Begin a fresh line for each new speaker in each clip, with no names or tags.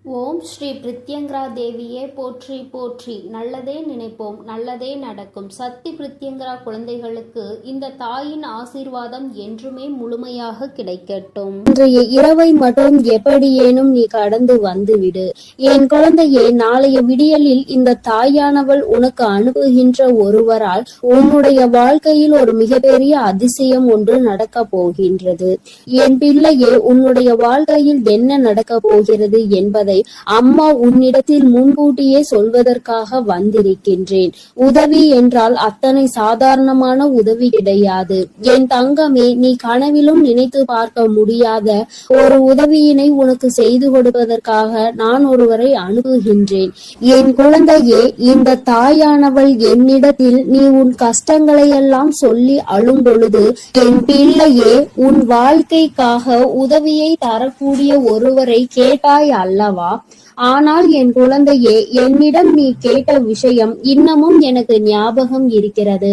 ஓம் ஸ்ரீ பிரித்யங்கரா தேவியே போற்றி போற்றி. நல்லதே நினைப்போம், நல்லதே நடக்கும். சக்தி பிரித்யங்கரா குழந்தைகளுக்கு இந்த தாயின் ஆசீர்வாதம் என்றுமே முழுமையாக கிடைக்கட்டும்.
இன்றைய இரவை மட்டும் எப்படியேனும் நீ கடந்து வந்துவிடு என் குழந்தையே. நாளைய விடியலில் இந்த தாயானவள் உனக்கு அனுப்புகின்ற ஒருவரால் உன்னுடைய வாழ்க்கையில் ஒரு மிகப்பெரிய அதிசயம் ஒன்று நடக்க போகின்றது. என் பிள்ளையே, உன்னுடைய வாழ்க்கையில் என்ன நடக்க போகிறது என்பதை அம்மா உன்னிடத்தில் முன்கூட்டியே சொல்வதற்காக வந்திருக்கின்றேன். உதவி என்றால் அத்தனை சாதாரணமான உதவி கிடையாது என் தங்கமே. நீ கனவிலும் நினைத்து பார்க்க முடியாத ஒரு உதவியினை உனக்கு செய்து கொடுப்பதற்காக நான் ஒருவரை அனுப்புகின்றேன். என் குழந்தையே, இந்த தாயானவள் என்னிடத்தில் நீ உன் கஷ்டங்களை எல்லாம் சொல்லி அழும் பொழுது, என் பிள்ளையே, உன் வாழ்க்கைக்காக உதவியை தரக்கூடிய ஒருவரை கேட்டாய் அல்லவா? ஆனால் என் குழந்தையே, என்னிடம் நீ கேட்ட விஷயம் இன்னமும் எனக்கு ஞாபகம் இருக்கிறது.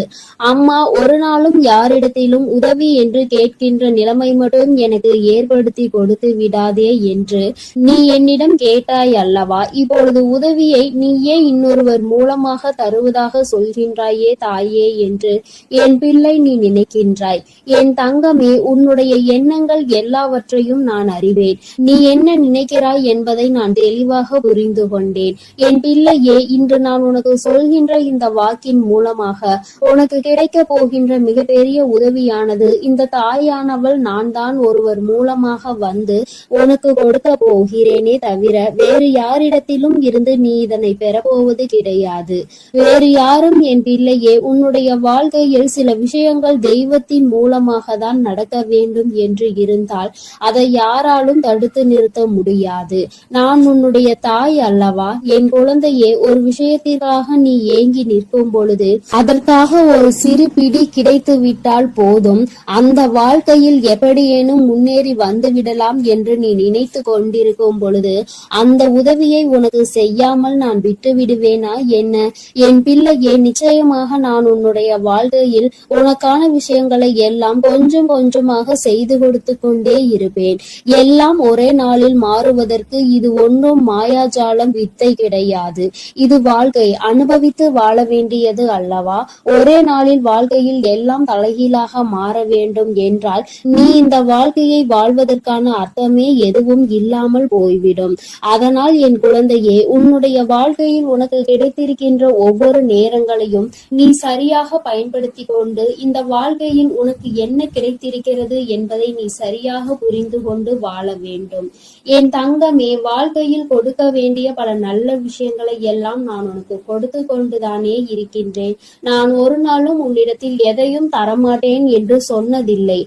அம்மா ஒரு நாளும் யாரிடத்திலும் உதவி என்று கேட்கின்ற நிலைமை மட்டும் எனக்கு ஏற்படுத்தி கொடுத்து விடாதே என்று நீ என்னிடம் கேட்டாய் அல்லவா? இப்பொழுது உதவியை நீயே இன்னொருவர் மூலமாக தருவதாக சொல்கின்றாயே தாயே என்று என் பிள்ளை நீ நினைக்கின்றாய். என் தங்கமே, உன்னுடைய எண்ணங்கள் எல்லாவற்றையும் நான் அறிவேன். நீ என்ன நினைக்கிறாய் என்பதை நான் தெளிவாக புரிந்து கொண்டேன். என் பிள்ளையே, இன்று நான் உனக்கு சொல்கின்ற இந்த வாக்கின் மூலமாக உனக்கு கிடைக்க போகின்ற மிகப்பெரிய உதவியானது இந்த தாயானவள் நான் தான் ஒருவர் மூலமாக வந்து உனக்கு கொடுக்க போகிறேனே தவிர வேறு யாரிடத்திலும் இருந்து நீ இதனை பெறப்போவது கிடையாது. வேறு யாரும் என் பிள்ளையே, உன்னுடைய வாழ்க்கையில் சில விஷயங்கள் தெய்வத்தின் மூலமாக தான் நடக்க வேண்டும் என்று இருந்தால் அதை யாராலும் தடுத்து நிறுத்த முடியாது. நான் உன்னுடைய தாய் அல்லவா? என் குழந்தையே, ஒரு விஷயத்திற்காக நீ ஏங்கி நிற்கும் பொழுது அதற்காக ஒரு சிறு பிடி கிடைத்து விட்டால் போதும், அந்த வாழ்க்கையில் எப்படியேனும் முன்னேறி வந்து விடலாம் என்று நீ நினைத்து கொண்டிருக்கும் பொழுது அந்த உதவியை உனக்கு செய்யாமல் நான் விட்டு விடுவேனா என்ன? என் பிள்ளையே, நிச்சயமாக நான் உன்னுடைய வாழ்க்கையில் உனக்கான விஷயங்களை எல்லாம் கொஞ்சம் கொஞ்சமாக செய்து கொடுத்து கொண்டே இருப்பேன். எல்லாம் ஒரே நாளில் மாறுவதற்கு இது ஒன்றும் மாயாஜாலம் வித்தை கிடையாது. இது வாழ்க்கை, அனுபவித்து வாழ வேண்டியது அல்லவா? ஒரே நாளில் வாழ்க்கையில் எல்லாம் தலைகீழாக மாற வேண்டும் என்றால் நீ இந்த வாழ்க்கையை வாழ்வதற்கான அர்த்தமே எதுவும் இல்லாமல் போய்விடும். அதனால் என் குழந்தையே, உன்னுடைய வாழ்க்கையில் உனக்கு கிடைத்திருக்கின்ற ஒவ்வொரு நேரங்களையும் நீ சரியாக பயன்படுத்தி கொண்டு இந்த வாழ்க்கையில் உனக்கு என்ன கிடைத்திருக்கிறது என்பதை நீ சரியாக புரிந்து கொண்டு வாழ வேண்டும். என் தங்கமே, வாழ்க்கையில் கொடுக்க வேண்டிய பல நல்ல விஷயங்களை எல்லாம் நான் உனக்கு கொடுத்து கொண்டுதானே இருக்கின்றேன். நான் ஒரு நாளும் உன்னிடத்தில் எதையும் தரமாட்டேன் என்று சொன்னதில்லை.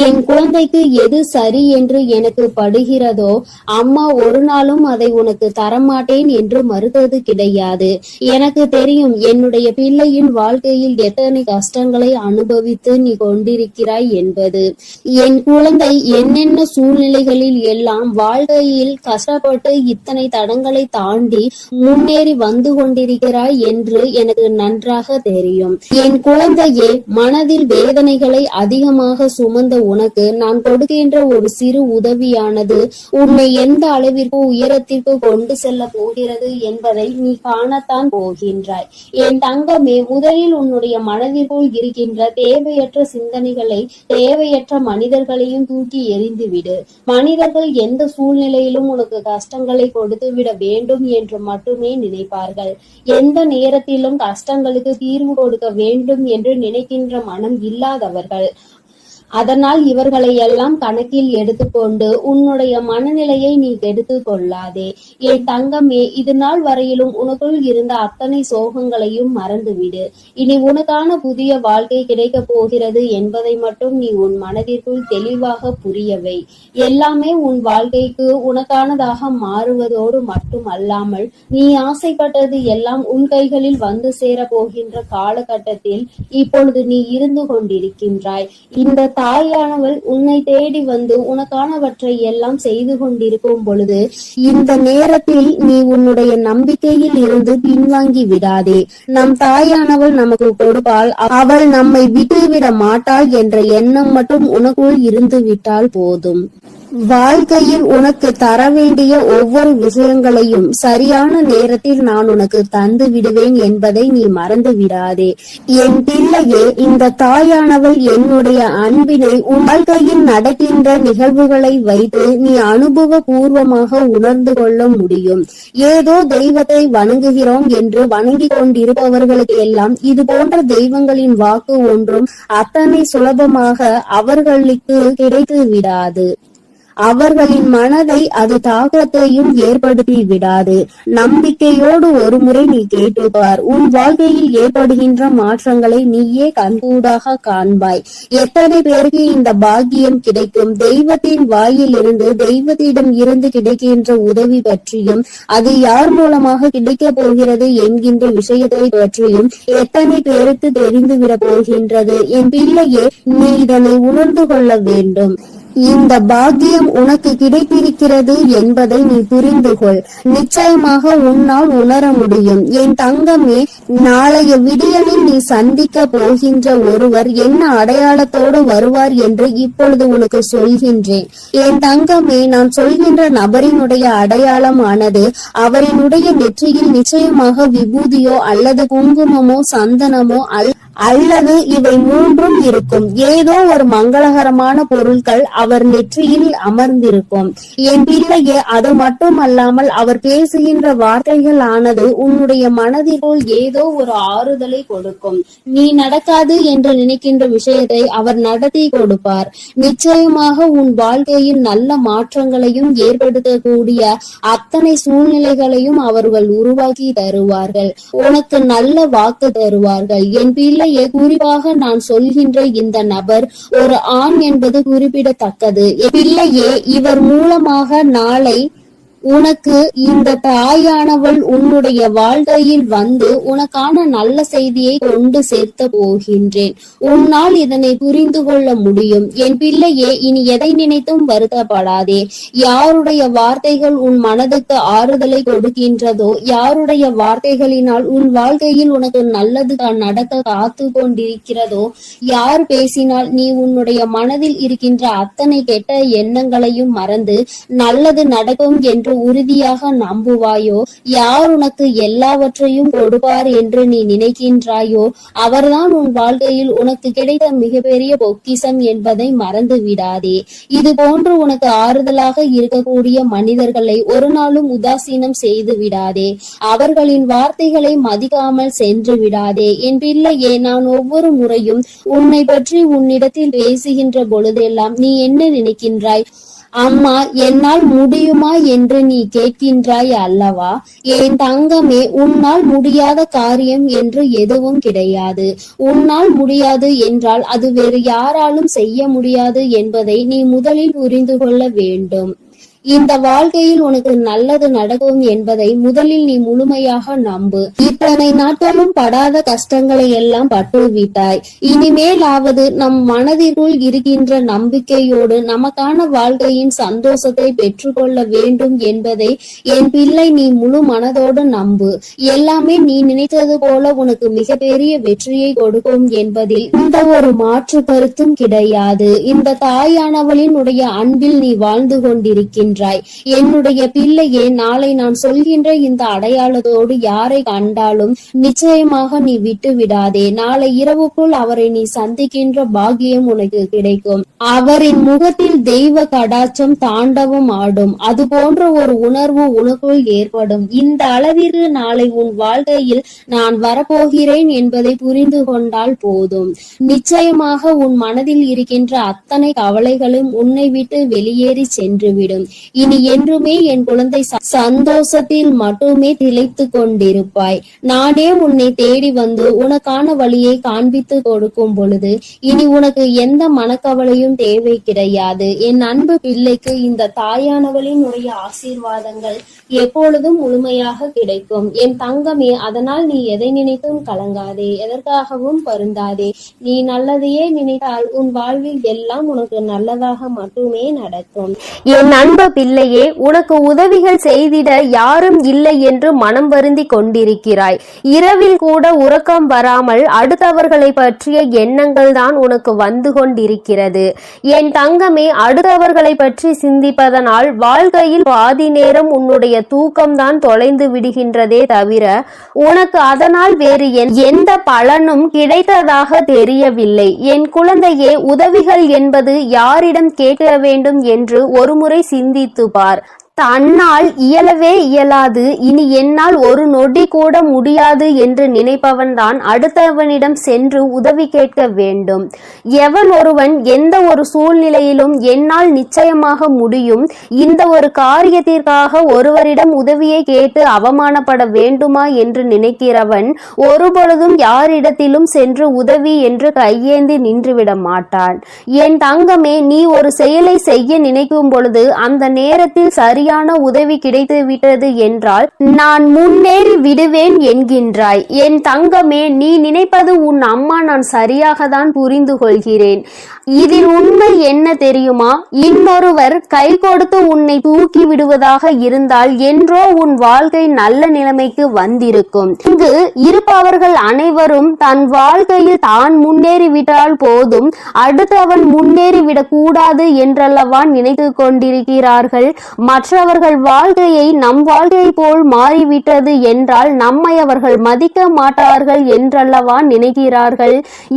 என் குழந்தைக்கு எது சரி என்று எனக்கு படுகிறதோ அம்மா ஒரு நாளும் அதை உனக்கு தரமாட்டேன் என்று மறுத்தது கிடையாது. எனக்கு தெரியும் என்னுடைய பிள்ளையின் வாழ்க்கையில் எத்தனை கஷ்டங்களை அனுபவித்து நீ கொண்டிருக்கிறாய் என்பது. என் குழந்தை என்னென்ன சூழ்நிலைகளில் எல்லாம் வாழ்க்கையில் கஷ்டப்பட்டு இத்தனை தடங்களை தாண்டி முன்னேறி வந்து கொண்டிருக்கிறாய் என்று எனக்கு நன்றாக தெரியும். என் குழந்தையே, மனதில் வேதனைகளை அதிகமாக சுமந்த உனக்கு நான் கொடுக்கின்ற ஒரு சிறு உதவியானது உன்னை எந்த அளவிற்கு உயரத்திற்கு கொண்டு செல்ல போகிறது என்பதை நீ காணத்தான் போகின்றாய். என் தங்கமே, முதலில் உன்னுடைய மனதிற்குள் இருக்கின்ற தேவையற்ற சிந்தனைகளை, தேவையற்ற மனிதர்களையும் தூக்கி எறிந்துவிடு. மனிதர்கள் எந்த சூழ்நிலையிலும் உனக்கு கஷ்டங்களை கொடுத்து விட வேண்டும் என்று மட்டுமே நினைப்பார்கள். எந்த நேரத்திலும் கஷ்டங்களுக்கு தீர்வு கொடுக்க வேண்டும் என்று நினைக்கின்ற மனம் இல்லாதவர்கள். அதனால் இவர்களை எல்லாம் கணக்கில் எடுத்துக்கொண்டு உன்னுடைய மனநிலையை நீ கெடுத்து கொள்ளாதே. என் தங்கமே, இது நாள் வரையிலும் உனக்குள் இருந்த அத்தனை சோகங்களையும் மறந்துவிடு. இனி உனக்கான புதிய வாழ்க்கை கிடைக்க போகிறது என்பதை மட்டும் நீ உன் மனதிற்குள் தெளிவாக புரியவை. எல்லாமே உன் வாழ்க்கைக்கு உனக்கானதாக மாறுவதோடு மட்டும் அல்லாமல் நீ ஆசைப்பட்டது எல்லாம் உன் கைகளில் வந்து சேர போகின்ற காலகட்டத்தில் இப்பொழுது நீ இருந்து கொண்டிருக்கின்றாய். இந்த தாயானவள் உன்னை தேடி வந்து உனக்கானவற்றை எல்லாம் செய்து கொண்டிருக்கும் பொழுது இந்த நேரத்தில் நீ உன்னுடைய நம்பிக்கையில் இருந்து பின்வாங்கி விடாதே. நம் தாயானவள் நமக்கு கொடுப்பாள், அவள் நம்மை விட்டுவிட மாட்டாள் என்ற எண்ணம் மட்டும் உனக்குள் இருந்து விட்டால் போதும். வாழ்க்கையில் உனக்கு தர வேண்டிய ஒவ்வொரு விஷயங்களையும் சரியான நேரத்தில் நான் உனக்கு தந்து விடுவேன் என்பதை நீ மறந்து விடாதே. என் பிள்ளையே, இந்த தாயானவள் என்னுடைய அன்பினை உன் வாழ்க்கையில் நடக்கின்ற நிகழ்வுகளை வைத்து நீ அனுபவ பூர்வமாக உணர்ந்து கொள்ள முடியும். ஏதோ தெய்வத்தை வணங்குகிறோம் என்று வணங்கிக் கொண்டிருப்பவர்களுக்கு எல்லாம் இது போன்ற தெய்வங்களின் வாக்கு ஒன்றும் அத்தனை சுலபமாக அவர்களுக்கு கிடைத்து விடாது. அவர்களின் மனதை அது தாக்கத்தையும் ஏற்படுத்தி விடாது. நம்பிக்கையோடு ஒரு முறை நீ கேட்டுப்பார். உன் வாழ்க்கையில் ஏற்படுகின்ற மாற்றங்களை நீயே கண்கூடாக காண்பாய். எத்தனை பேருக்கு இந்த பாக்கியம் கிடைக்கும்? தெய்வத்தின் வாயில் இருந்து, தெய்வத்திடம் இருந்து கிடைக்கின்ற உதவி பற்றியும், அது யார் மூலமாக கிடைக்க போகிறது என்கின்ற விஷயத்தை பற்றியும் எத்தனை பேருக்கு தெரிந்துவிட போகின்றது? என் பிள்ளையே, நீ இதனை உணர்ந்து கொள்ள வேண்டும். இந்த பாக்கியம் உனக்கு கிடைத்திருக்கிறது என்பதை நீ புரிந்து கொள். நிச்சயமாக உன்னால் உணர முடியும். என் தங்கமே, நாளைய விடியலில் நீ சந்திக்க போகின்ற ஒருவர் என்ன அடையாளத்தோடு வருவார் என்று இப்பொழுது உனக்கு சொல்கின்றேன். என் தங்கமே, நான் சொல்கின்ற நபரினுடைய அடையாளமானது அவரினுடைய நெற்றியில் நிச்சயமாக விபூதியோ அல்லது குங்குமமோ சந்தனமோ அல்லது இவை மூன்றும் இருக்கும். ஏதோ ஒரு மங்களகரமான பொருட்கள் அவர் நெற்றியில் அமர்ந்திருக்கும். என் பிள்ளையே, அது மட்டுமல்லாமல் அவர் பேசுகின்ற வார்த்தைகள் ஆனது உன்னுடைய மனதிற்குள் ஏதோ ஒரு ஆறுதலை கொடுக்கும். நீ நடக்காது என்று நினைக்கின்ற விஷயத்தை அவர் நடத்தி கொடுப்பார். நிச்சயமாக உன் வாழ்க்கையில் நல்ல மாற்றங்களையும் ஏற்படுத்தக்கூடிய அத்தனை சூழ்நிலைகளையும் அவர்கள் உருவாக்கி தருவார்கள். உனக்கு நல்ல வாக்கு தருவார்கள். என் பிள்ளை, குறிப்பாக நான் சொல்கின்ற இந்த நபர் ஒரு ஆண் என்பது குறிப்பிடத்தக்கது. பிள்ளையே, இவர் மூலமாக நாளை உனக்கு இந்த தாயானவள் உன்னுடைய வாழ்க்கையில் வந்து உனக்கான நல்ல செய்தியை கொண்டு சேர்த்த போகின்றேன். உன்னால் இதனை புரிந்து கொள்ள முடியும். என் பிள்ளையே, இனி எதை நினைத்தும் வருத்தப்படாதே. யாருடைய வார்த்தைகள் உன் மனதுக்கு ஆறுதலை கொடுக்கின்றதோ, யாருடைய வார்த்தைகளினால் உன் வாழ்க்கையில் உனக்கு நல்லது நடக்க காத்து கொண்டிருக்கிறதோ, யார் பேசினால் நீ உன்னுடைய மனதில் இருக்கின்ற அத்தனை கெட்ட எண்ணங்களையும் மறந்து நல்லது நடக்கும் என்று உறுதியாக நம்புவாயோ, யார் உனக்கு எல்லாவற்றையும் கொடுப்பார் என்று நீ நினைக்கின்றாயோ, அவர்தான் உன் வாழ்க்கையில் உனக்கு கிடைத்த மிகப்பெரிய பொக்கிஷம் என்பதை மறந்து விடாதே. இது போன்று உனக்கு ஆறுதலாக இருக்கக்கூடிய மனிதர்களை ஒரு நாளும் உதாசீனம் செய்து விடாதே. அவர்களின் வார்த்தைகளை மதிக்காமல் சென்று விடாதே. என் பிள்ளையே, நான் ஒவ்வொரு முறையும் உன்னை பற்றி உன்னிடத்தில் பேசுகின்ற பொழுதெல்லாம் நீ என்ன நினைக்கின்றாய்? அம்மா, என்னால் முடியுமா என்று நீ கேட்கின்றாய் அல்லவா? என் தங்கமே, உன்னால் முடியாத காரியம் என்று எதுவும் கிடையாது. உன்னால் முடியாது என்றால் அது வேறு யாராலும் செய்ய முடியாது என்பதை நீ முதலில் புரிந்து கொள்ள வேண்டும். இந்த வாழ்க்கையில் உனக்கு நல்லது நடக்கும் என்பதை முதலில் நீ முழுமையாக நம்பு. இத்தனை நாட்களும் படாத கஷ்டங்களை எல்லாம் பட்டுவிட்டாய். இனிமேலாவது நம் மனதிற்குள் இருக்கின்ற நம்பிக்கையோடு நமக்கான வாழ்க்கையின் சந்தோஷத்தை பெற்றுக்கொள்ள வேண்டும் என்பதை என் பிள்ளை நீ முழு மனதோடு நம்பு. எல்லாமே நீ நினைத்தது போல உனக்கு மிகப்பெரிய வெற்றியை கொடுக்கும் என்பதில் இந்த ஒரு மாற்று கருத்தும் கிடையாது. இந்த தாயானவளின் உடைய அன்பில் நீ வாழ்ந்து கொண்டிருக்கின்ற என்னுடைய பிள்ளையே, நாளை நான் சொல்கின்ற இந்த அடையாளத்தோடு யாரை கண்டாலும் நிச்சயமாக நீ விட்டு விடாதே. நாளை இரவுக்குள் அவரை நீ சந்திக்கின்ற பாக்கியம் உனக்கு கிடைக்கும். அவரின் முகத்தில் தெய்வ கடாட்சம் தாண்டவம் ஆடும். அது போன்ற ஒரு உணர்வு உனக்குள் ஏற்படும். இந்த அளவிற்கு நாளை உன் வாழ்க்கையில் நான் வரப்போகிறேன் என்பதை புரிந்து கொண்டால் போதும். நிச்சயமாக உன் மனதில் இருக்கின்ற அத்தனை கவலைகளும் உன்னை விட்டு வெளியேறி சென்றுவிடும். இனி என்றுமே என் குழந்தை சந்தோஷத்தில் மட்டுமே திளைத்து கொண்டிருப்பாய். நானே உன்னை தேடி வந்து உனக்கான வழியை காண்பித்து கொடுக்கும் பொழுது இனி உனக்கு எந்த மனக்கவலையும் தேவை கிடையாது. என் அன்பு பிள்ளைக்கு இந்த தாயானவளின் உடைய ஆசீர்வாதங்கள் எப்பொழுதும் முழுமையாக கிடைக்கும். என் தங்கமே, அதனால் நீ எதை நினைத்தும் கலங்காதே, எதற்காகவும் வருந்தாதே. நீ நல்லதையே நினைத்தால் உன் வாழ்வில் எல்லாம் உனக்கு நல்லதாக மட்டுமே நடக்கும்.
என் அன்பு பிள்ளையே, உனக்கு உதவிகள் செய்திட யாரும் இல்லை என்று மனம் வருந்தி கொண்டிருக்கிறாய். இருக்கிறாய். இரவில் கூட உறக்கம் வராமல் அடுத்தவர்களை பற்றிய எண்ணங்கள் தான் உனக்கு வந்து கொண்டிருக்கிறது. என் தங்கமே, அடுத்தவர்களை பற்றி சிந்திப்பதனால் வாழ்க்கையில் பாதி நேரம் உன்னுடைய தூக்கம்தான் தொலைந்து விடுகின்றதே தவிர உனக்கு அதனால் வேறு எந்த பலனும் கிடைத்ததாக தெரியவில்லை. என் குழந்தையே, உதவிகள் என்பது யாரிடம் கேட்க வேண்டும் என்று ஒருமுறை சிந்தித்து பார். தன்னால் இயலவே இயலாது, இனி என்னால் ஒரு நொடி கூட முடியாது என்று நினைப்பவன் தான் அடுத்தவனிடம் சென்று உதவி கேட்க வேண்டும். எவன் ஒருவன் எந்த ஒரு சூழ்நிலையிலும் என்னால் நிச்சயமாக முடியும், இந்த ஒரு காரியத்திற்காக ஒருவரிடம் உதவியை கேட்டு அவமானப்பட வேண்டுமா என்று நினைக்கிறவன் ஒருபொழுதும் யாரிடத்திலும் சென்று உதவி என்று கையேந்தி நின்றுவிட மாட்டான். என் தங்கமே, நீ ஒரு செயலை செய்ய நினைக்கும் பொழுது அந்த நேரத்தில் சரி உதவி கிடைத்து விட்டது என்றால் நான் முன்னேறி விடுவேன் என்கின்றாய். என் தங்கமே, நீ நினைப்பது உன் அம்மா நான் சரியாக தான் புரிந்து கொள்கிறேன். இதில் உண்மை என்ன தெரியுமா? இன்னொருவர் கை கொடுத்து உன்னை தூக்கி விடுவதாக இருந்தால் என்றோ உன் வாழ்க்கை நல்ல நிலைமைக்கு வந்திருக்கும். இங்கு இருப்பவர்கள் அனைவரும் தன் வாழ்க்கையில் தான் முன்னேறிவிட்டால் போதும், அடுத்தவன் முன்னேறிவிடக் கூடாது என்றல்லவா நினைத்து கொண்டிருக்கிறார்கள். மற்றவர்கள் வாழ்க்கையை நம் வாழ்க்கை போல் மாறிவிட்டது என்றால் நம்மை அவர்கள் மதிக்க மாட்டார்கள் என்றல்லவா நினைக்கிறார்கள்.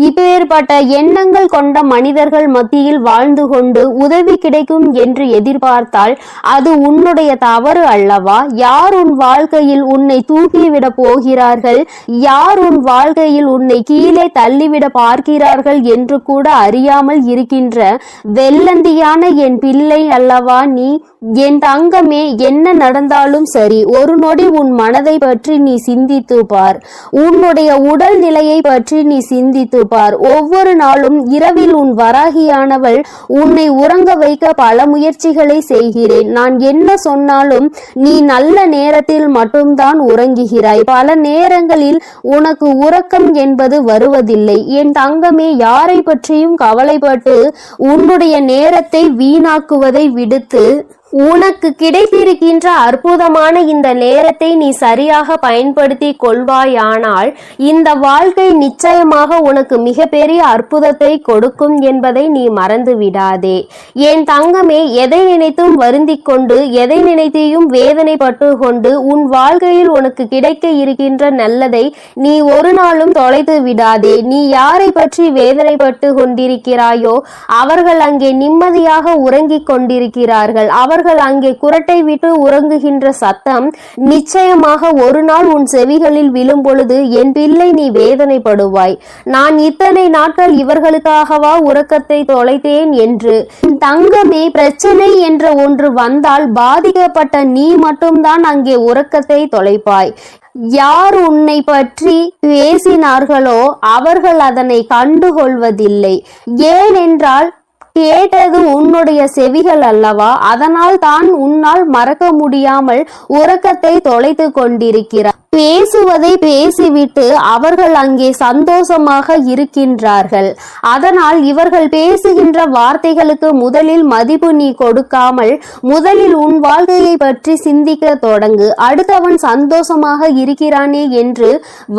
இப்பேற்பட்ட எண்ணங்கள் கொண்ட மனிதர்கள் மத்தியில் வாழ்ந்து கொண்டு உதவி கிடைக்கும் என்று எதிர்பார்த்தால் அது உன்னுடைய தவறு அல்லவா? யார் உன் வாழ்க்கையில் உன்னை தூக்கிவிட போகிறார்கள், யார் உன் வாழ்க்கையில் உன்னை கீழே தள்ளிவிட பார்க்கிறார்கள் என்று கூட அறியாமல் இருக்கின்ற வெள்ளந்தியான என் பிள்ளை அல்லவா நீ? என் தங்கமே, என்ன நடந்தாலும் சரி, ஒரு நொடி உன் மனதை பற்றி நீ சிந்தித்து பார். உன்னுடைய உடல் நிலையை பற்றி நீ சிந்தித்து பார். ஒவ்வொரு நாளும் இரவில் உன் வராகியானவள் உன்னை உறங்க வைக்க பல முயற்சிகளை செய்கிறேன். நான் என்ன சொன்னாலும் நீ நல்ல நேரத்தில் மட்டும்தான் உறங்குகிறாய். பல நேரங்களில் உனக்கு உறக்கம் என்பது வருவதில்லை. என் தங்கமே, யாரை பற்றியும் கவலைப்பட்டு உன்னுடைய நேரத்தை வீணாக்குவதை விடுத்து உனக்கு கிடைத்திருக்கின்ற அற்புதமான இந்த நேரத்தை நீ சரியாக பயன்படுத்தி கொள்வாயானால் இந்த வாழ்க்கை நிச்சயமாக உனக்கு மிகப்பெரிய அற்புதத்தை கொடுக்கும் என்பதை நீ மறந்து விடாதே. என் தங்கமே, எதை நினைத்தும் வருந்திக் கொண்டு எதை நினைத்தையும் வேதனைப்பட்டு கொண்டு உன் வாழ்க்கையில் உனக்கு கிடைக்க இருக்கின்ற நல்லதை நீ ஒரு நாளும் தொலைத்து விடாதே. நீ யாரை பற்றி வேதனைப்பட்டு கொண்டிருக்கிறாயோ அவர்கள் அங்கே நிம்மதியாக உறங்கிக் கொண்டிருக்கிறார்கள். அவர்கள் அங்கே குரட்டை விட்டு உறங்குகின்ற சத்தம் நிச்சயமாக ஒரு நாள் உன் செவிகளில் விழும் பொழுது என் பிள்ளை நீ வேதனைப்படுவாய். நான் இத்தனை நாட்கள் இவர்களுக்காகவா உறக்கத்தை தொலைத்தேன் என்று. தங்கமே, பிரச்சனை என்ற ஒன்று வந்தால் பாதிக்கப்பட்ட நீ மட்டும்தான் அங்கே உறக்கத்தை தொலைப்பாய். யார் உன்னை பற்றி பேசினார்களோ அவர்கள் அதனை கண்டுகொள்வதில்லை. ஏனென்றால் கேட்டது உன்னுடைய செவிகள் அல்லவா? அதனால் தான் உன்னால் மறக்க முடியாமல் உறக்கத்தை தொலைத்து கொண்டிருக்கிறார். பேசுவதை பேசிவிட்டு அவர்கள் அங்கே சந்தோஷமாக இருக்கின்றார்கள். அதனால் இவர்கள் பேசுகின்ற வார்த்தைகளுக்கு முதலில் மதிப்பு நீ கொடுக்காமல் முதலில் உன் வாழ்க்கையை பற்றி சிந்திக்க தொடங்கு. அடுத்தவன் சந்தோஷமாக இருக்கிறானே என்று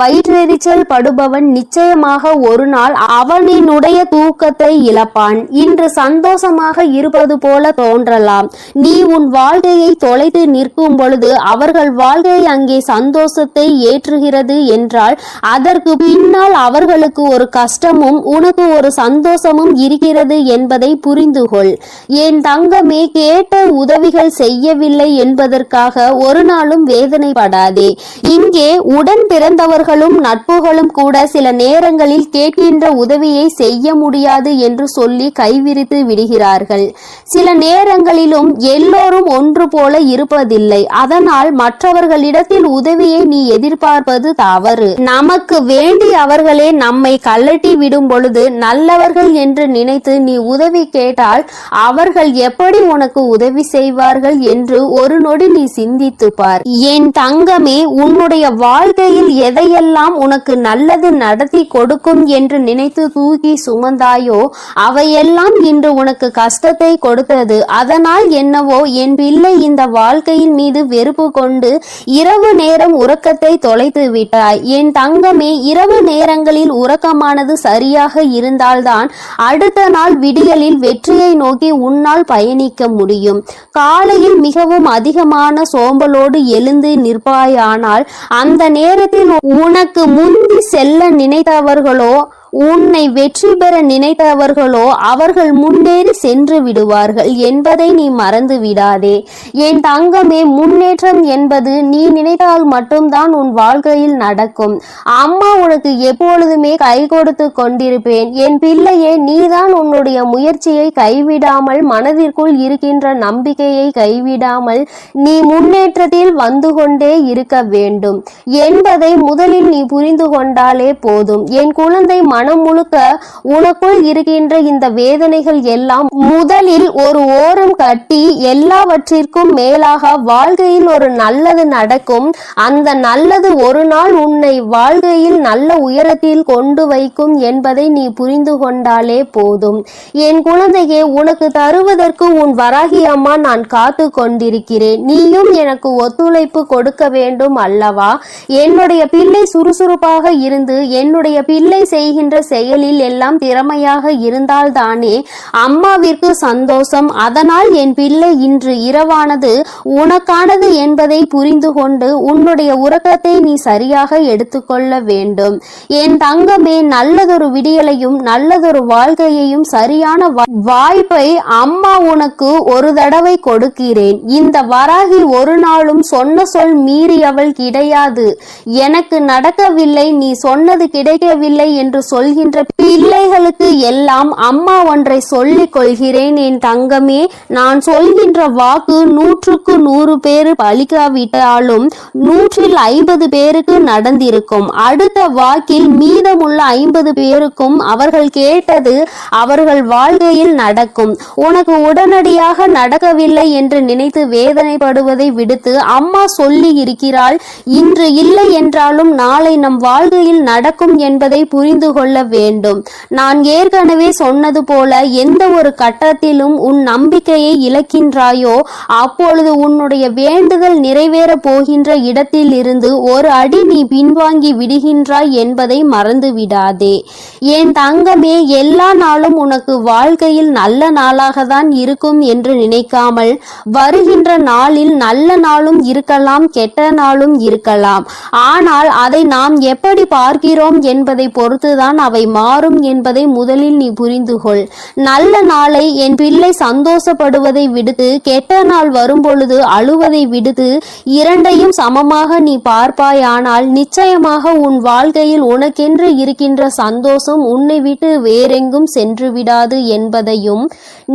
வயிற்றெரிச்சல் படுபவன் நிச்சயமாக ஒரு நாள் அவனினுடைய தூக்கத்தை இழப்பான். இன்று சந்தோஷமாக இருப்பது போல தோன்றலாம். நீ உன் வாழ்க்கையை தொலைத்து நிற்கும் பொழுது அவர்கள் வாழ்க்கை அங்கே சந்தோஷத்தை ஏற்றுகிறது என்றால் அதற்கு பின்னால் அவர்களுக்கு ஒரு கஷ்டமும் உனக்கு ஒரு சந்தோஷமும் இருக்கிறது என்பதை புரிந்து கொள். என் தங்கமே, கேட்ட உதவிகள் செய்யவில்லை என்பதற்காக ஒரு நாளும் வேதனைப்படாதே. இங்கே உடன் பிறந்தவர்களும் நட்புகளும் கூட சில நேரங்களில் கேட்கின்ற உதவியை செய்ய முடியாது என்று சொல்லி கைவிரித்து விடுகிறார்கள். சில நேரங்களிலும் எல்லோரும் ஒன்று போல இருப்பதில்லை. அதனால் மற்றவர்களிடத்தில் உதவியை நீ எதிர்பார்ப்பது தவறு. நமக்கு வேண்டி அவர்களே நம்மை கல்லட்டி விடும் பொழுது நல்லவர்கள் என்று நினைத்து நீ உதவி கேட்டால் அவர்கள் எப்படி உனக்கு உதவி செய்வார்கள் என்று ஒரு நொடி நீ சிந்தித்து பார். என் தங்கமே, உன்னுடைய வாழ்க்கையில் எதையெல்லாம் உனக்கு நல்லது நடத்தி கொடுக்கும் என்று நினைத்து தூக்கி சுமந்தாயோ அவையெல்லாம் இன்று உனக்கு கஷ்டத்தை கொடுத்தது. அதனால் என்னவோ என் பிள்ளை இந்த வாழ்க்கையின் மீது வெறுப்பு கொண்டு இரவு நேரம் உறக்க உறக்கத்தை தொலைத்து விட்டாய். என் தங்கமே, இரவு நேரங்களில் உறக்கமானது சரியாக இருந்தால்தான் அடுத்த நாள் விடியலில் வெற்றியை நோக்கி உன்னால் பயணிக்க முடியும். காலையில் மிகவும் அதிகமான சோம்பலோடு எழுந்து நிற்பாயானால் அந்த நேரத்தில் உனக்கு முந்தி செல்ல நினைத்தவர்களோ உன்னை வெற்றி பெற நினைத்தவர்களோ அவர்கள் முன்னேறி சென்று விடுவார்கள் என்பதை நீ மறந்து விடாதே. என் தங்கமே, முன்னேற்றம் என்பது நீ நினைத்தால் மட்டும்தான் உன் வாழ்க்கையில் நடக்கும். அம்மா உனக்கு எப்பொழுதுமே கை கொடுத்து கொண்டிருப்பேன். என் பிள்ளையே, நீதான் உன்னுடைய முயற்சியை கைவிடாமல், மனதிற்குள் இருக்கின்ற நம்பிக்கையை கைவிடாமல் நீ முன்னேற்றத்தில் வந்து கொண்டே இருக்க வேண்டும் என்பதை முதலில் நீ புரிந்து கொண்டாலே போதும். என் குழந்தை, மனம் முழுக்க உனக்குள் இருக்கின்ற இந்த வேதனைகள் எல்லாம் முதலில் ஒரு ஓரம் கட்டி, எல்லாவற்றிற்கும் மேலாக வாழ்க்கையில் ஒரு நல்லது நடக்கும். அந்த நல்லது ஒரு நாள் உன்னை வாழ்க்கையில் நல்ல உயரத்தில் கொண்டு வைக்கும் என்பதை நீ புரிந்து கொண்டாலே போதும். என் குழந்தையே, உனக்கு தருவதற்கு உன் வராகி அம்மா நான் காத்து கொண்டிருக்கிறேன். நீயும் எனக்கு ஒத்துழைப்பு கொடுக்க வேண்டும் அல்லவா? என்னுடைய பிள்ளை சுறுசுறுப்பாக இருந்து என்னுடைய பிள்ளை செய்கின்ற செயலில் எல்லாம் திறமையாக இருந்தால்தானே அம்மாவிற்கு சந்தோஷம். அதனால் என் பிள்ளை, இன்று இரவானது உனக்கானது என்பதை புரிந்து கொண்டு உன்னுடைய உறக்கத்தை நீ சரியாக எடுத்துக்கொள்ள வேண்டும். என் தங்கமே, நல்லதொரு விடியலையும் நல்லதொரு வாழ்க்கையையும் சரியான வாய்ப்பை அம்மா உனக்கு ஒரு தடவை கொடுக்கிறேன். இந்த வராகி ஒரு நாளும் சொன்ன சொல் மீறியவள் கிடையாது. எனக்கு நடக்கவில்லை, நீ சொன்னது கிடைக்கவில்லை என்று சொல்கின்ற பிள்ளைகளுக்கு எல்லாம் அம்மா ஒன்றை சொல்லிக் கொள்கிறேன். என் தங்கமே, நான் சொல்கின்ற வாக்கு 100க்கு 100 பேர் பலிக்காவிட்டாலும் 150 பேருக்கு நடந்திருக்கும். அடுத்த வாக்கில் மீதமுள்ள 50 பேருக்கும் அவர்கள் கேட்டது அவர்கள் வாழ்க்கையில் நடக்கும். உனக்கு உடனடியாக நடக்கவில்லை என்று நினைத்து வேதனைப்படுவதை விடுத்து அம்மா சொல்லி இருக்கிறாள். இன்று இல்லை என்றாலும் நாளை நம் வாழ்க்கையில் நடக்கும் என்பதை புரிந்து கொள்ள வேண்டும். நான் ஏற்கனவே சொன்னது போல, எந்த ஒரு கட்டத்திலும் உன் நம்பிக்கையை இழக்கின்றாயோ அப்பொழுது உன்னுடைய வேண்டுதல் நிறைவேற போகின்ற இடத்தில் இருந்து ஒரு அடி நீ பின்வாங்கி விடுகின்றாய் என்பதை மறந்து விடாதே. என் தங்கமே, எல்லா நாளும் உனக்கு வாழ்க்கையில் நல்ல நாளாக தான் இருக்கும் என்று நினைக்காமல், வருகின்ற நாளில் நல்ல நாளும் இருக்கலாம், கெட்ட நாளும் இருக்கலாம். ஆனால் அதை நாம் எப்படி பார்க்கிறோம் என்பதை பொறுத்துதான் அவை மாறும் என்பதை முதலில் நீ புரிந்து கொள். நல்ல நாளை என் பிள்ளை சந்தோஷப்படுவதை விடுத்து, கெட்ட நாள் வரும் பொழுது அழுவதை விடுத்து, இரண்டையும் சமமாக நீ பார்ப்பாயானால் நிச்சயமாக உன் வாழ்க்கையில் உனக்கென்று இருக்கின்ற சந்தோஷம் உன்னை விட்டு வேறெங்கும் சென்று விடாது என்பதையும்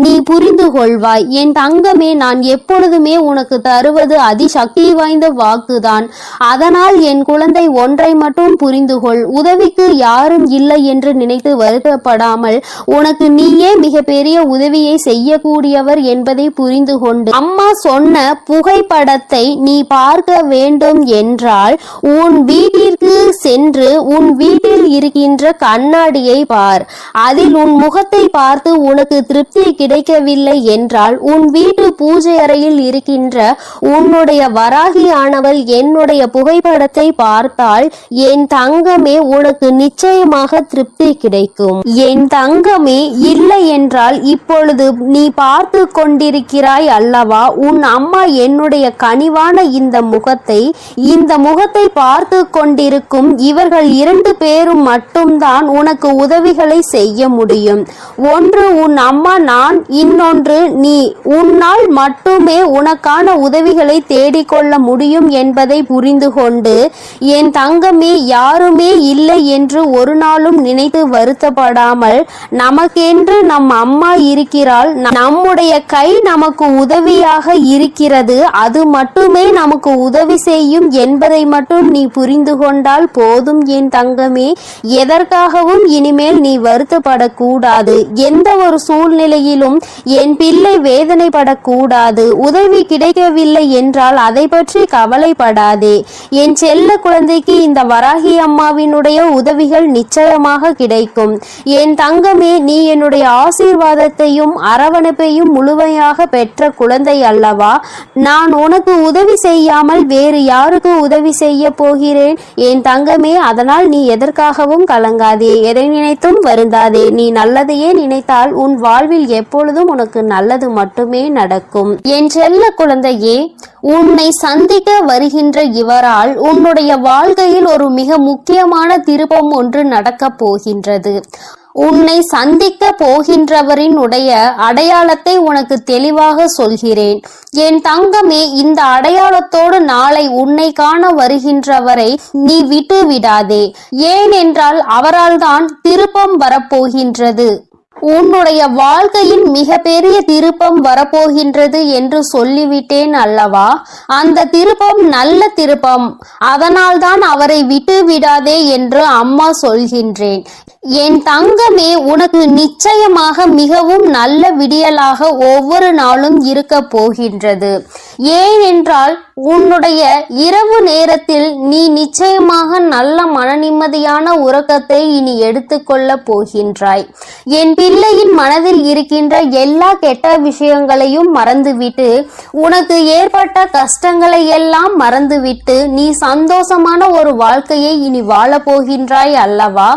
நீ புரிந்து கொள்வாய். என் தங்கமே, நான் எப்பொழுதுமே உனக்கு தருவது அதிசக்தி வாய்ந்த வாக்குதான். அதனால் என் குழந்தை, ஒன்றை மட்டும் புரிந்து கொள். உதவிக்கு யாரும் இல்லை என்று நினைத்து வருத்தப்படாமல் உனக்கு நீயே மிகப்பெரிய உதவியை செய்யக்கூடியவர் என்பதை புரிந்து கொண்டு, அம்மா சொன்ன புகைப்படத்தை நீ பார்க்க வேண்டும் என்றால் உன் வீட்டிற்கு சென்று உன் வீட்டில் இருக்கின்ற கண்ணாடியை பார். அதில் உன் முகத்தை பார்த்து உனக்கு திருப்தி கிடைக்கவில்லை என்றால் உன் வீட்டு பூஜை அறையில் இருக்கின்ற உன்னுடைய வராகி ஆனவள் என்னுடைய புகைப்படத்தை பார்த்தால் என் தங்கமே, உனக்கு நிச்சயமாக திருப்தி கிடைக்கும். என் தங்கமே, இல்லை என்றால் இப்பொழுது நீ பார்த்து கொண்டிருக்கிறாய் அல்லவா, உன் அம்மா என்னுடைய கனிவான இந்த முகத்தை பார்த்து கொண்டிருக்கும் இவர்கள் 2 பேரும் மட்டும்தான் உனக்கு உதவிகளை செய்ய முடியும். ஒன்று உன் அம்மா நான், இன்னொன்று நீ. உன்னால் மட்டுமே உனக்கான உதவிகளை தேடிக்கொள்ள முடியும் என்பதை புரிந்து கொண்டு என் தங்கமே, யாருமே இல்லை என்று ஒரு நாளும் நினைத்து வருத்தப்படாமல், நமக்கென்று நம் அம்மா இருக்கிறாள், நம்முடைய கை நமக்கு உதவியாக இருக்கிறது, அது மட்டுமே நமக்கு உதவி செய்யும் என்பதை மட்டும் நீ புரிந்து கொண்டால் போதும் என் தங்கமே. எதற்காகவும் இனிமேல் நீ வருத்தப்படக்கூடாது. எந்த ஒரு சூழ்நிலையிலும் என் பிள்ளை வேதனைப்படக்கூடாது. உதவி கிடைக்கவில்லை என்றால் அதை பற்றி கவலைப்படாதே. என் செல்ல குழந்தைக்கு இந்த வராகி அம்மாவினுடைய உதவிகள் நிச்சயம் நிச்சயமாக கிடைக்கும். என் தங்கமே, நீ என்னுடைய ஆசீர்வாதத்தையும் அரவணைப்பையும் முழுமையாக பெற்ற குழந்தை அல்லவா? நான் உனக்கு உதவி செய்யாமல் வேறு யாருக்கு உதவி செய்ய போகிறேன் என் தங்கமே? அதனால் நீ எதற்காகவும் கலங்காதே, எதை நினைத்தும் வருந்தாதே. நீ நல்லதையே நினைத்தால் உன் வாழ்வில் எப்பொழுதும் உனக்கு நல்லது மட்டுமே நடக்கும். என் செல்ல குழந்தையே, உன்னை சந்திக்க வருகின்ற இவரால் உன்னுடைய வாழ்க்கையில் ஒரு மிக முக்கியமான திருப்பம் ஒன்று நடக்கப் போகின்றது. உன்னை சந்திக்க போகின்றவரின் உடைய அடையாளத்தை உனக்கு தெளிவாக சொல்கிறேன் என் தங்கமே. இந்த அடையாளத்தோடு நாளை உன்னை காண வருகின்றவரை நீ விட்டு விடாதே. ஏனென்றால் அவரால் தான் திருப்பம் வரப்போகின்றது. உன்னுடைய வாழ்க்கையில் மிக பெரிய திருப்பம் வரப்போகின்றது என்று சொல்லிவிட்டேன் அல்லவா? அந்த திருப்பம் நல்ல திருப்பம். அதனால்தான் அவரை விட்டு விடாதே என்று அம்மா சொல்கின்றேன். என் தங்கமே, உனக்கு நிச்சயமாக மிகவும் நல்ல விடியலாக ஒவ்வொரு நாளும் இருக்க போகின்றது. ஏனென்றால் உன்னுடைய இரவு நேரத்தில் நீ நிச்சயமாக நல்ல மனநிம்மதியான உறக்கத்தை இனி எடுத்துக்கொள்ள போகின்றாய். என் பிள்ளையின் மனதில் இருக்கின்ற எல்லா கெட்ட விஷயங்களையும் மறந்துவிட்டு, உனக்கு ஏற்பட்ட கஷ்டங்களை எல்லாம் மறந்துவிட்டு நீ சந்தோஷமான ஒரு வாழ்க்கையை இனி வாழப் போகின்றாய் அல்லவா?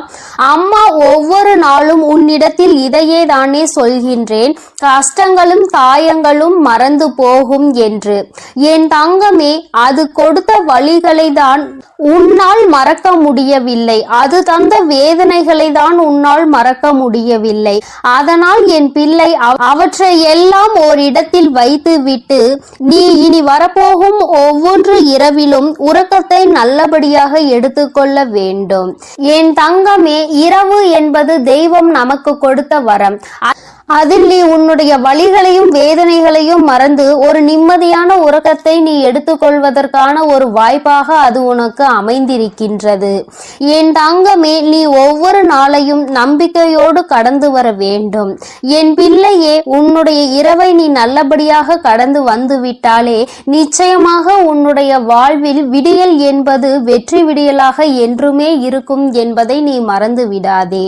அம்மா ஒவ்வொரு நாளும் உன்னிடத்தில் இதையே தானே சொல்கின்றேன், கஷ்டங்களும் காயங்களும் மறந்து போகும் என்று. என் தங்கமே, அது கொடுத்த வழிகளை தான் உன்னால் மறக்க முடியவில்லை. அது தந்த வேதனைகளை தான் உன்னால் மறக்க முடியவில்லை. அதனால் என் பிள்ளை, அவற்றை எல்லாம் ஓரிடத்தில் வைத்துவிட்டு நீ இனி வரப்போகும் ஒவ்வொரு இரவிலும் உறக்கத்தை நல்லபடியாக எடுத்துக்கொள்ள வேண்டும். என் தங்கமே, இரவு என்பது தெய்வம் நமக்கு கொடுத்த வரம். அதில் நீ உன்னுடைய வலிகளையும் வேதனைகளையும் மறந்து ஒரு நிம்மதியான உறக்கத்தை நீ எடுத்துக்கொள்வதற்கான ஒரு வாய்ப்பாக அது உனக்கு அமைந்திருக்கின்றது. என் தங்கமே, நீ ஒவ்வொரு நாளையும் நம்பிக்கையோடு கடந்து வர வேண்டும். என் பிள்ளையே, உன்னுடைய இரவை நீ நல்லபடியாக கடந்து வந்து விட்டாலே நிச்சயமாக உன்னுடைய வாழ்வில் விடியல் என்பது வெற்றி விடியலாக என்றுமே இருக்கும் என்பதை நீ மறந்து விடாதே.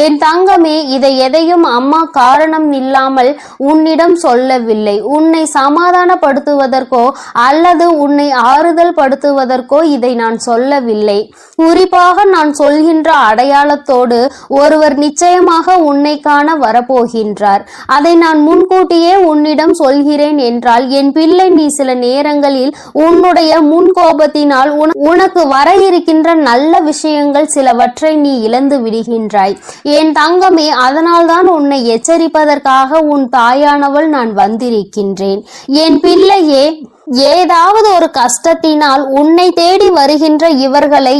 என் தங்கமே, இதை எதையும் அம்மா காரணம் இல்லாமல் உன்னிடம் சொல்லவில்லை. உன்னை சமாதானப்படுத்துவதற்கோ அல்லது உன்னை ஆறுதல் படுத்துவதற்கோ இதை நான் சொல்லவில்லை. குறிப்பாக நான் சொல்கின்ற அடையாளத்தோடு ஒருவர் நிச்சயமாக உன்னை காண வரப்போகின்றார். அதை நான் முன்கூட்டியே உன்னிடம் சொல்கிறேன் என்றால் என் பிள்ளை, நீ சில நேரங்களில் உன்னுடைய முன்கோபத்தினால் உனக்கு வர இருக்கின்ற நல்ல விஷயங்கள் சிலவற்றை நீ இழந்து விடுகின்றாய். என் தங்கமே, அதனால்தான் உன்னை எச்சரிப்பதற்காக உன் தாயானவள் நான் வந்திருக்கின்றேன். என் பிள்ளையே, ஏதாவது ஒரு கஷ்டத்தினால் உன்னை தேடி வருகின்ற இவர்களை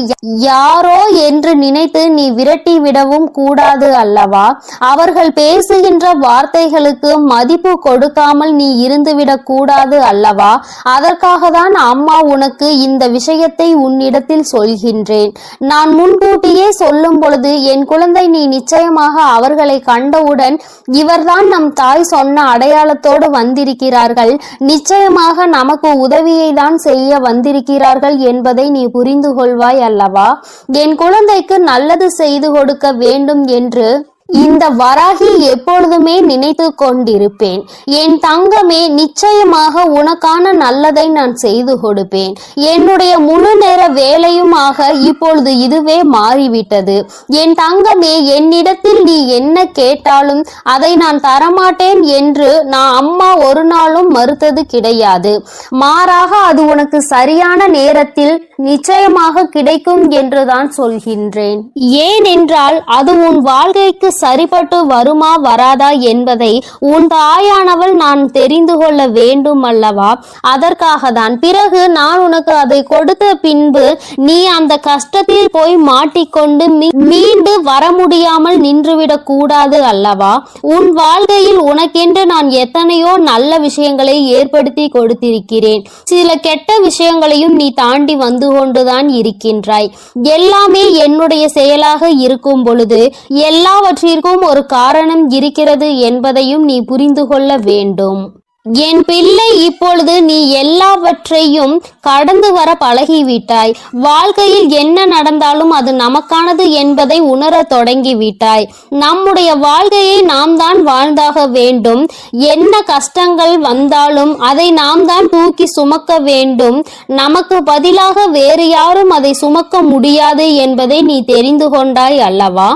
யாரோ என்று நினைத்து நீ விரட்டி விடவும் கூடாது அல்லவா? அவர்கள் பேசுகின்ற வார்த்தைகளுக்கு மதிப்பு கொடுக்காமல் நீ இருந்துவிடக் கூடாது அல்லவா? அதற்காக தான் அம்மா உனக்கு இந்த விஷயத்தை உன்னிடத்தில் சொல்கின்றேன். நான் முன்கூட்டியே சொல்லும் பொழுது என் குழந்தை, நீ நிச்சயமாக அவர்களை கண்டவுடன் இவர்தான் நம் தாய் சொன்ன அடையாளத்தோடு வந்திருக்கிறார்கள், நிச்சயமாக நமக்கு உதவியை தான் செய்ய வந்திருக்கிறார்கள் என்பதை நீ புரிந்து கொள்வாய் அல்லவா? என் குழந்தைக்கு நல்லது செய்து கொடுக்க வேண்டும் என்று இந்த வராகி எப்பொழுதுமே நினைத்து கொண்டிருப்பேன். என் தங்கமே, நிச்சயமாக உனக்கான நல்லதை நான் செய்து கொடுப்பேன். என்னுடைய முழு நேர வேலையுமாக இப்பொழுது இதுவே மாறிவிட்டது. என் தங்கமே, என்னிடத்தில் நீ என்ன கேட்டாலும் அதை நான் தரமாட்டேன் என்று நான் அம்மா ஒரு நாளும் மறுத்தது கிடையாது. மாறாக அது உனக்கு சரியான நேரத்தில் நிச்சயமாக கிடைக்கும் என்றுதான் சொல்கின்றேன். ஏனென்றால் அது உன் வாழ்க்கைக்கு சரிபட்டு வருமா வராதா என்பதை உன் தாயானவள் நான் தெரிந்து கொள்ள வேண்டும் அல்லவா? அதற்காக தான். பிறகு நான் உனக்கு அதை கொடுத்த பின்பு நீ அந்த கஷ்டத்தில் போய் மாட்டிக்கொண்டு மீண்டு வர முடியாமல் நின்றுவிடக் கூடாது அல்லவா? உன் வாழ்க்கையில் உனக்கென்று நான் எத்தனையோ நல்ல விஷயங்களை ஏற்படுத்தி கொடுத்திருக்கிறேன். சில கெட்ட விஷயங்களையும் நீ தாண்டி வந்து கொண்டுதான் இருக்கின்றாய். எல்லாமே என்னுடைய செயலாக இருக்கும் பொழுது எல்லாவற்றிற்கும் ஒரு காரணம் இருக்கிறது என்பதையும் நீ புரிந்து கொள்ள வேண்டும்.
என் பிள்ளை, இப்பொழுது நீ எல்லாவற்றையும் கடந்து வர பழகிவிட்டாய். வாழ்க்கையில் என்ன நடந்தாலும் அது நமக்கானது என்பதை உணர தொடங்கிவிட்டாய். நம்முடைய வாழ்க்கையை நாம் தான் வாழ்ந்தாக வேண்டும். என்ன கஷ்டங்கள் வந்தாலும் அதை நாம் தான் தூக்கி சுமக்க வேண்டும். நமக்கு பதிலாக வேறு யாரும் அதை சுமக்க முடியாது என்பதை நீ தெரிந்து கொண்டாய் அல்லவா?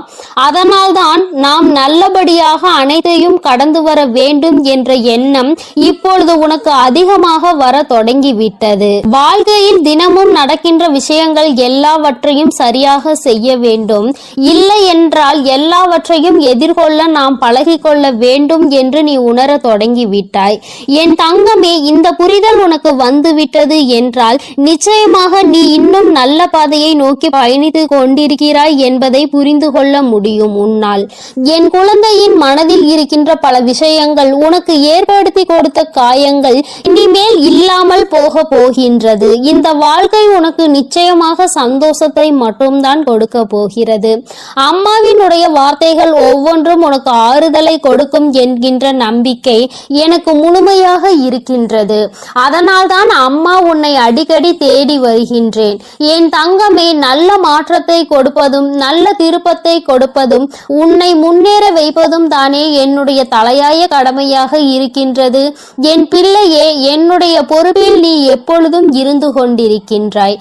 அதனால்தான் நாம் நல்லபடியாக அனைத்தையும் கடந்து வர வேண்டும் என்ற எண்ணம் இப்பொழுது உனக்கு அதிகமாக வர தொடங்கிவிட்டது. வாழ்க்கையில் தினமும் நடக்கின்ற விஷயங்கள் எல்லாவற்றையும் சரியாக செய்ய வேண்டும். இல்லை என்றால் எல்லாவற்றையும் எதிர்கொள்ள நாம் பழகிக்கொள்ள வேண்டும் என்று நீ உணர தொடங்கிவிட்டாய். என் தங்கமே, இந்த புரிதல் உனக்கு வந்துவிட்டது என்றால் நிச்சயமாக நீ இன்னும் நல்ல பாதையை நோக்கி பயணித்து கொண்டிருக்கிறாய் என்பதை புரிந்து கொள்ள முடியும் உன்னால். என் குழந்தையின் மனதில் இருக்கின்ற பல விஷயங்கள், உனக்கு ஏற்படுத்தி கொடுத்த காயங்கள் இனிமேல் இல்லாமல் போக போகின்றது. இந்த வாழ்க்கை உனக்கு நிச்சயமாக சந்தோஷத்தை மட்டும்தான் கொடுக்க போகிறது. அம்மாவினுடைய வார்த்தைகள் ஒவ்வொன்றும் உனக்கு ஆறுதலை கொடுக்கும் என்கின்ற நம்பிக்கை எனக்கு முழுமையாக இருக்கின்றது. அதனால்தான் அம்மா உன்னை அடிக்கடி தேடி வருகின்றேன். என் தங்கமே, நல்ல மாற்றத்தை கொடுப்பதும் நல்ல திருப்பத்தை கொடுப்பதும் உன்னை முன்னேற வைப்பதும் தானே என்னுடைய தலையாய கடமையாக இருக்கின்றது. என் பிள்ளையே, என்னுடைய பொறுப்பில் நீ எப்பொழுதும் இருந்து கொண்டிருக்கின்றாய்.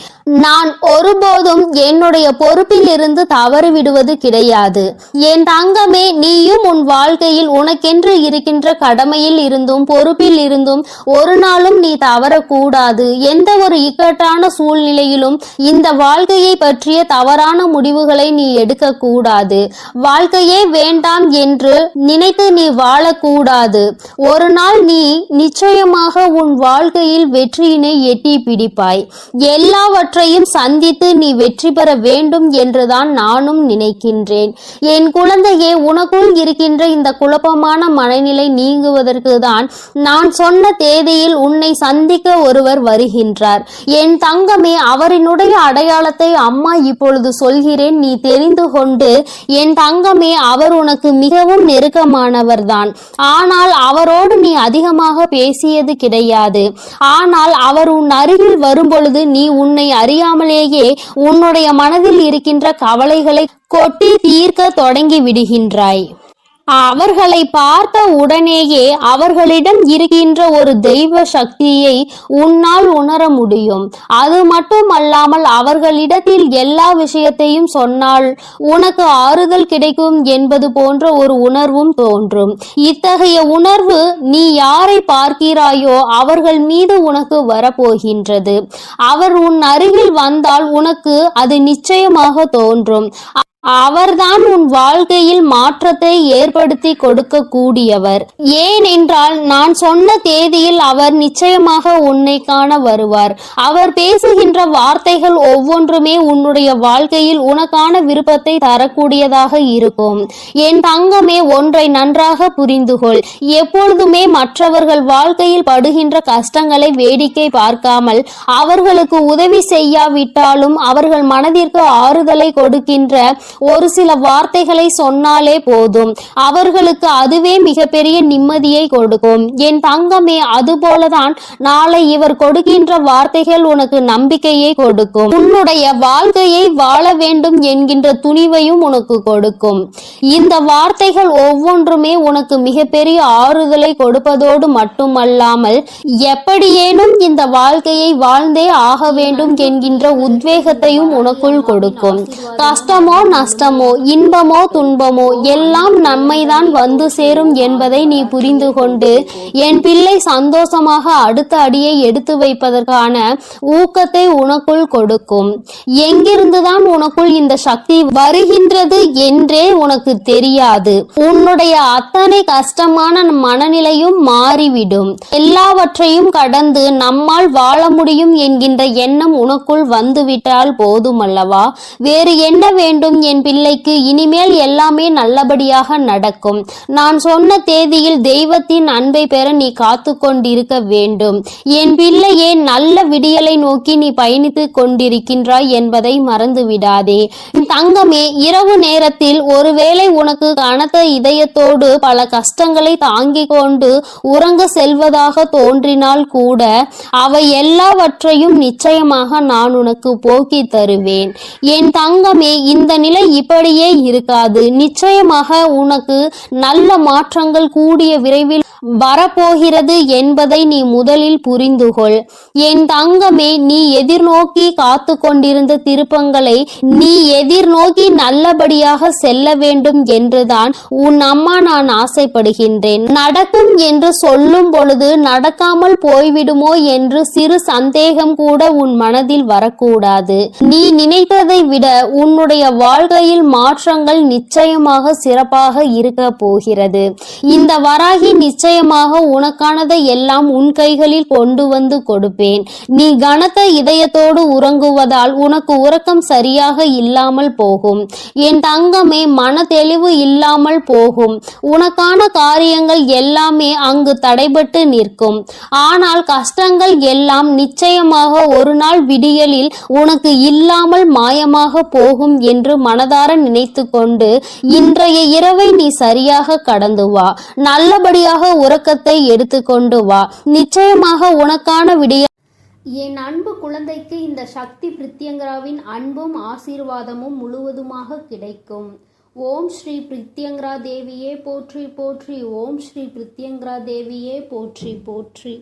நான் ஒருபோதும் என்னுடைய பொறுப்பில் இருந்து தவறு விடுவது கிடையாது. என் தங்கமே, நீயும் உன் வாழ்க்கையில் உனக்கென்று இருக்கின்ற கடமையில் இருந்தும் பொறுப்பில் இருந்தும் ஒரு நாளும் நீ தவறக்கூடாது. எந்த ஒரு இக்கட்டான சூழ்நிலையிலும் இந்த வாழ்க்கையை பற்றிய தவறான முடிவுகளை நீ எடுக்க கூடாது. வாழ்க்கையே வேண்டாம் என்று நினைத்து நீ வாழக்கூடாது. ஒரு நாள் நீ நிச்சயமாக உன் வாழ்க்கையில் வெற்றியினை எட்டி பிடிப்பாய். எல்லாவற்றையும் சந்தித்து நீ வெற்றி பெற வேண்டும் என்றுதான் நானும் நினைக்கின்றேன். என் குழந்தையே, உனக்குள் இருக்கின்ற இந்த குழப்பமான மனநிலை நீங்குவதற்கு தான் நான் சொன்ன தேதியில் உன்னை சந்திக்க ஒருவர் வருகின்றார். என் தங்கமே, அவரினுடைய அடையாளத்தை அம்மா இப்பொழுது சொல்கிறேன், நீ தெரிந்து கொண்டு. என் தங்கமே, அவர் உனக்கு மிகவும் நெருக்கமானவர்தான். ஆனால் அவரோடு நீ அதிகமாக பேசியது கிடையாது. ஆனால் அவர் உன் அருகில் வரும்பொழுது நீ உன்னை அறியாமலேயே உன்னுடைய மனதில் இருக்கின்ற கவலைகளை கொட்டி தீர்க்க தொடங்கி விடுகின்றாய். அவர்களை பார்த்த உடனேயே அவர்களிடம் இருக்கின்ற ஒரு தெய்வ சக்தியை உன்னால் உணர முடியும். அது மட்டுமல்லாமல் அவர்களிடத்தில் எல்லா விஷயத்தையும் சொன்னால் உனக்கு ஆறுதல் கிடைக்கும் என்பது போன்ற ஒரு உணர்வும் தோன்றும். இத்தகைய உணர்வு நீ யாரை பார்க்கிறாயோ அவர்கள் மீது உனக்கு வரப்போகின்றது. அவர் உன் அருகில் வந்தால் உனக்கு அது நிச்சயமாக தோன்றும். அவர்தான் உன் வாழ்க்கையில் மாற்றத்தை ஏற்படுத்தி கொடுக்க கூடியவர். ஏனென்றால் நான் சொன்ன தேதியில் அவர் நிச்சயமாக உன்னை காண வருவார். அவர் பேசுகின்ற வார்த்தைகள் ஒவ்வொன்றுமே உன்னுடைய வாழ்க்கையில் உனக்கான விருப்பத்தை தரக்கூடியதாக இருக்கும். என் தங்கமே, ஒன்றை நன்றாக புரிந்துகொள். எப்பொழுதுமே மற்றவர்கள் வாழ்க்கையில் படுகின்ற கஷ்டங்களை வேடிக்கை பார்க்காமல் அவர்களுக்கு உதவி செய்யாவிட்டாலும் அவர்கள் மனதிற்கு ஆறுதலை கொடுக்கின்ற ஒரு சில வார்த்தைகளை சொன்னாலே போதும். அவர்களுக்கு அதுவே மிகப்பெரிய நிம்மதியை கொடுக்கும். என் தங்கமே, அதுபோலதான் நாளை இவர் கொடுக்கின்ற வார்த்தைகள் உனக்கு நம்பிக்கையை கொடுக்கும். உன்னுடைய வாழ்க்கையை வாழ வேண்டும் என்கின்ற துணிவையும் உனக்கு கொடுக்கும். இந்த வார்த்தைகள் ஒவ்வொன்றுமே உனக்கு மிகப்பெரிய ஆறுதலை கொடுப்பதோடு மட்டுமல்லாமல் எப்படியேனும் இந்த வாழ்க்கையை வாழ்ந்தே ஆக வேண்டும் என்கின்ற உத்வேகத்தையும் உனக்குள் கொடுக்கும். கஷ்டமோ நஷ்டமோ இன்பமோ துன்பமோ எல்லாம் நம்மைதான் வந்து சேரும் என்பதை நீ புரிந்து கொண்டு என் பிள்ளை சந்தோஷமாக அடுத்த அடியை எடுத்து வைப்பதற்கான ஊக்கத்தை உனக்குள் கொடுக்கும். எங்கிருந்துதான் உனக்குள் இந்த சக்தி வருகின்றது என்றே உனக்கு தெரியாது. உன்னுடைய அத்தனை கஷ்டமான மனநிலையும் மாறிவிடும். எல்லாவற்றையும் கடந்து நம்மால் வாழ முடியும் என்கின்ற எண்ணம் உனக்குள் வந்துவிட்டால் போதுமல்லவா? வேறு என்ன வேண்டும்
என் பிள்ளைக்கு இனிமேல் எல்லாமே நல்லபடியாக நடக்கும். நான் சொன்ன தேதியில் தெய்வத்தின் அன்பை பெற நீ காத்து கொண்டிருக்க வேண்டும். என் பிள்ளையே, நல்ல விடியலை நோக்கி நீ பயணித்து கொண்டிருக்கின்றாய் என்பதை மறந்து விடாதே. தங்கமே, இரவு நேரத்தில் ஒருவேளை உனக்கு கனத்த இதயத்தோடு பல கஷ்டங்களை தாங்கிக் கொண்டு உறங்க செல்வதாக தோன்றினால் கூட அவை எல்லாவற்றையும் நிச்சயமாக நான் உனக்கு போக்கி தருவேன். என் தங்கமே, இந்த நிலை இப்படியே இருக்காது. நிச்சயமாக உனக்கு நல்ல மாற்றங்கள் கூடிய விரைவில் வரப்போகிறது என்பதை நீ முதலில் புரிந்துகொள். என் தங்கமே, நீ எதிர்நோக்கி காத்து கொண்டிருந்த திருப்பங்களை நீ எதிர்நோக்கி நல்லபடியாக செல்ல வேண்டும் என்றுதான் உன் அம்மா நான் ஆசைப்படுகின்றேன். நடக்கும் என்று சொல்லும் பொழுது நடக்காமல் போய்விடுமோ என்று சிறு சந்தேகம் கூட உன் மனதில் வரக்கூடாது. நீ நினைத்ததை விட உன்னுடைய வாழ்க்கையில் மாற்றங்கள் நிச்சயமாக சிறப்பாக இருக்க போகிறது. இந்த வராகி நிச்சயமாக உனக்கானதை எல்லாம் உன் கைகளில் கொண்டு வந்து கொடுப்பேன். நீ கனத்த இதயத்தோடு உறங்குவதால் உனக்கு உறக்கம் சரியாக இல்லாமல் போகும். என் தங்கமே, மன தெளிவு இல்லாமல் போகும். உனக்கான காரியங்கள் எல்லாமே அங்கு தடைபட்டு நிற்கும். ஆனால் கஷ்டங்கள் எல்லாம் நிச்சயமாக ஒரு நாள் விடியலில் உனக்கு இல்லாமல் மாயமாக போகும் என்று மனதார நினைத்து கொண்டு இன்றைய இரவை நீ சரியாக கடந்து வா. நல்லபடியாக உறக்கத்தை எடுத்துக்கொண்டு வா. நிச்சயமாக உனக்கான விடிய
என் அன்பு குழந்தைக்கு இந்த சக்தி பிரித்யங்கராவின் அன்பும் ஆசீர்வாதமும் முழுவதுமாக கிடைக்கும். ஓம் ஸ்ரீ பிரித்யங்கரா தேவியே போற்றி போற்றி. ஓம் ஸ்ரீ பிரித்யங்கரா தேவியே போற்றி போற்றி.